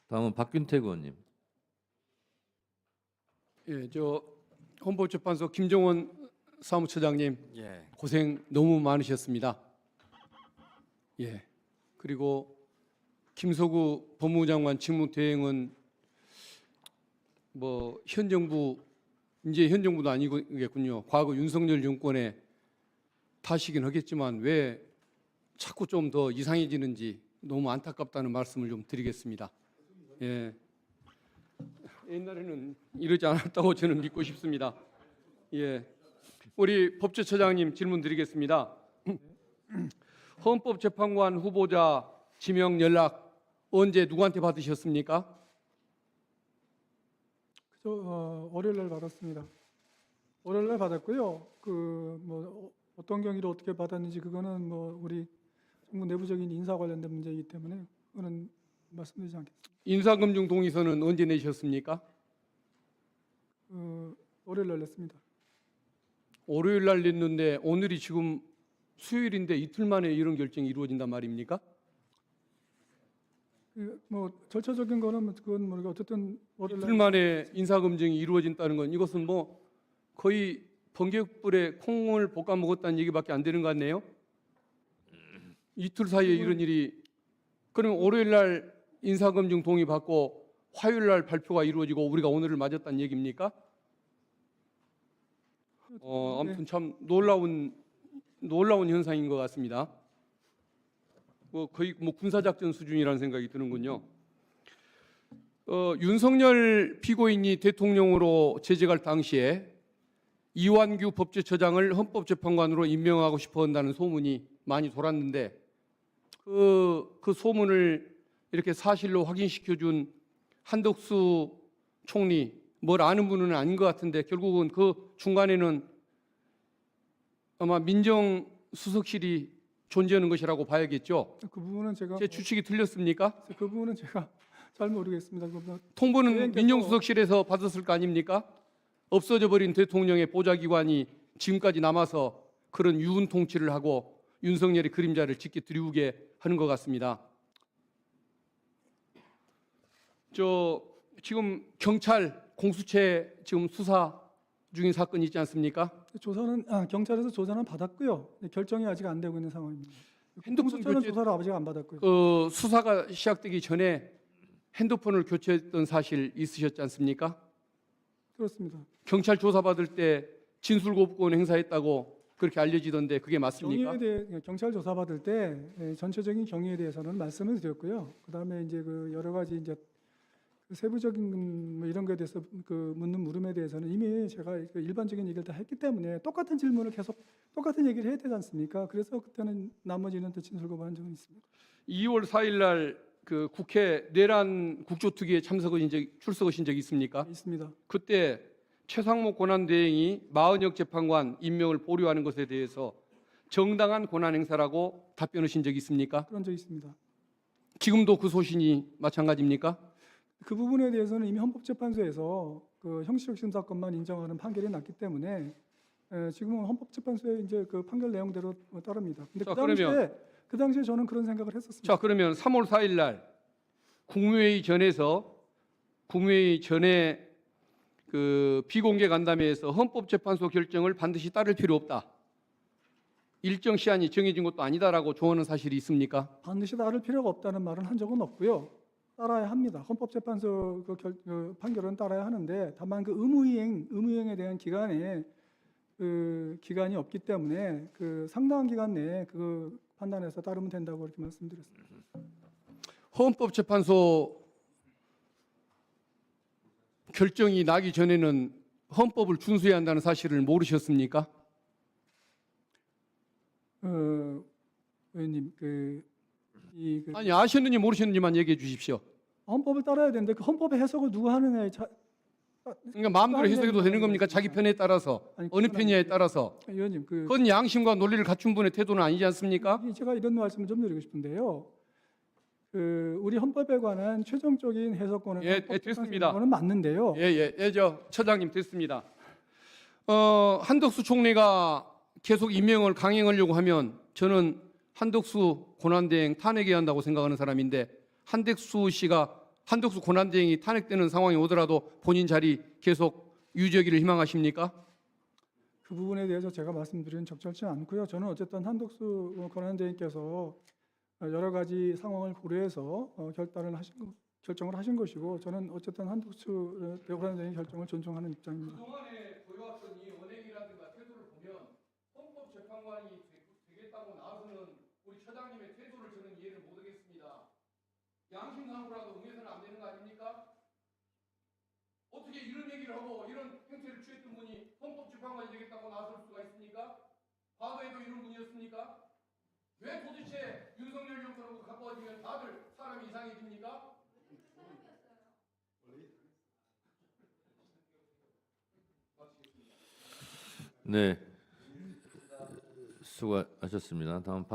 다음은 박균택 의원님. 예, 헌법재판소 김정원 사무처장님 예. 고생 너무 많으셨습니다. 예. 그리고 김서구 법무부 장관 직무대행은 현 정부 이제 현 정부도 아니겠군요. 과거 윤석열 정권의 탓이긴 하겠지만 왜 자꾸 좀 더 이상해지는지 너무 안타깝다는 말씀을 좀 드리겠습니다. 예. 옛날에는 이러지 않았다고 저는 믿고 싶습니다. 예. 우리 법제처장님 질문 드리겠습니다. 헌법재판관 후보자 지명 연락 언제 누구한테 받으셨습니까? 월요일 날 받았습니다. 월요일 날 받았고요. 어떤 경위로 어떻게 받았는지 그거는 우리 정부 내부적인 인사 관련된 문제이기 때문에 그거는 말씀드리지 않겠습니다. 인사검증 동의서는 언제 내셨습니까? 월요일 날 냈습니다. 월요일 날 냈는데 오늘이 지금 수요일인데 이틀 만에 이런 결정이 이루어진단 말입니까? 절차적인 거는 그건 모르고 어쨌든 월요일 이틀 만에 인사검증이 이루어진다는 건 이것은 거의 번개불에 콩을 볶아 먹었다는 얘기밖에 안 되는 것 같네요. 이틀 사이에 이런 일이 그러면 월요일 날 인사검증 동의 받고 화요일 날 발표가 이루어지고 우리가 오늘을 맞았다는 얘기입니까? 아무튼 참 놀라운 현상인 것 같습니다. 거의 군사작전 수준이라는 생각이 드는군요. 윤석열 피고인이 대통령으로 재직할 당시에 이완규 법제처장을 헌법재판관으로 임명하고 싶어 한다는 소문이 많이 돌았는데 그 소문을 이렇게 사실로 확인시켜준 한덕수 총리 뭘 아는 분은 아닌 것 같은데 결국은 그 중간에는 아마 민정수석실이 존재하는 것이라고 봐야겠죠. 그 부분은 제가 제 추측이 틀렸습니까? 그 부분은 제가 잘 모르겠습니다. 통보는 민정수석실에서 받았을 거 아닙니까? 없어져 버린 대통령의 보좌기관이 지금까지 남아서 그런 유운 통치를 하고 윤석열의 그림자를 짙게 드리우게 하는 것 같습니다. 지금 경찰 공수처 지금 수사 중인 사건이 있지 않습니까? 조사는 경찰에서 조사는 받았고요. 결정이 아직 안 되고 있는 상황입니다. 핸드폰 공수처는 교체 조사를 아직 안 받았고요. 수사가 시작되기 전에 핸드폰을 교체했던 사실 있으셨지 않습니까? 그렇습니다. 경찰 조사받을 때 진술거부권 행사했다고 그렇게 알려지던데 그게 맞습니까? 경위에 대해 경찰 조사 받을 때 전체적인 경위에 대해서는 말씀을 드렸고요. 그다음에 이제 여러 가지 이제 세부적인 이런 거에 대해서 묻는 물음에 대해서는 이미 제가 일반적인 얘기를 다 했기 때문에 똑같은 질문을 계속 똑같은 얘기를 해야 되지 않습니까? 그래서 그때는 나머지는 또 진술거부한 적은 있습니다. 2월 4일 날 국회 내란 국조특위에 출석하신 적이 있습니까? 있습니다. 그때 최상목 권한대행이 마은혁 재판관 임명을 보류하는 것에 대해서 정당한 권한 행사라고 답변하신 적이 있습니까? 그런 적이 있습니다. 지금도 그 소신이 마찬가지입니까? 그 부분에 대해서는 이미 헌법재판소에서 형식적 심사 사건만 인정하는 판결이 났기 때문에 지금은 헌법재판소의 이제 그 판결 내용대로 따릅니다. 근데 그 당시에 저는 그런 생각을 했었습니다. 자, 그러면 3월 4일 날 국무회의 전에 비공개 간담회에서 헌법재판소 결정을 반드시 따를 필요 없다. 일정 시한이 정해진 것도 아니다라고 조언한 사실이 있습니까? 반드시 따를 필요가 없다는 말은 한 적은 없고요. 따라야 합니다. 헌법재판소 판결은 따라야 하는데 다만 그 의무이행에 대한 기간이 없기 때문에 상당한 기간 내에 판단해서 따르면 된다고 그렇게 말씀드렸습니다. 헌법재판소 결정이 나기 전에는 헌법을 준수해야 한다는 사실을 모르셨습니까? 의원님, 아니 아셨는지 모르셨는지만 얘기해 주십시오. 헌법을 따라야 되는데 그 헌법의 해석을 누가 하느냐에 그러니까 마음대로 해석해도 되는 겁니까? 자기 편에 따라서 어느 편이냐에 따라서 의원님, 그건 양심과 논리를 갖춘 분의 태도는 아니지 않습니까? 제가 이런 말씀을 좀 드리고 싶은데요. 우리 헌법에 관한 최종적인 해석권은 됐습니다. 맞는데요. 처장님 됐습니다. 한덕수 총리가 계속 임명을 강행하려고 하면 저는 한덕수 권한대행 탄핵해야 한다고 생각하는 사람인데 한덕수 씨가 한덕수 권한대행이 탄핵되는 상황이 오더라도 본인 자리 계속 유지하기를 희망하십니까? 그 부분에 대해서 제가 말씀드리는 적절치 않고요. 저는 어쨌든 한덕수 권한대행께서 여러 가지 상황을 고려해서 결정을 하신 것이고, 저는 어쨌든 한덕수 권한대행의 결정을 존중하는 입장입니다. 그동안에 보여왔던 이 언행이라든가 태도를 보면 헌법재판관이 되겠다고 나서는 우리 처장님의 태도를 저는 이해를 못하겠습니다. 양심상으로라도 응해서는 안 되는 거 아닙니까? 어떻게 이런 얘기를 하고 이런 행태를 취했던 분이 헌법재판관이 되겠다고 나설 수가 있습니까? 과거에도 이런 분이었습니까? 왜 도대체 윤석열 정권하고 가까워지면 다들 사람이 이상해집니까? 네, 수고하셨습니다. 다음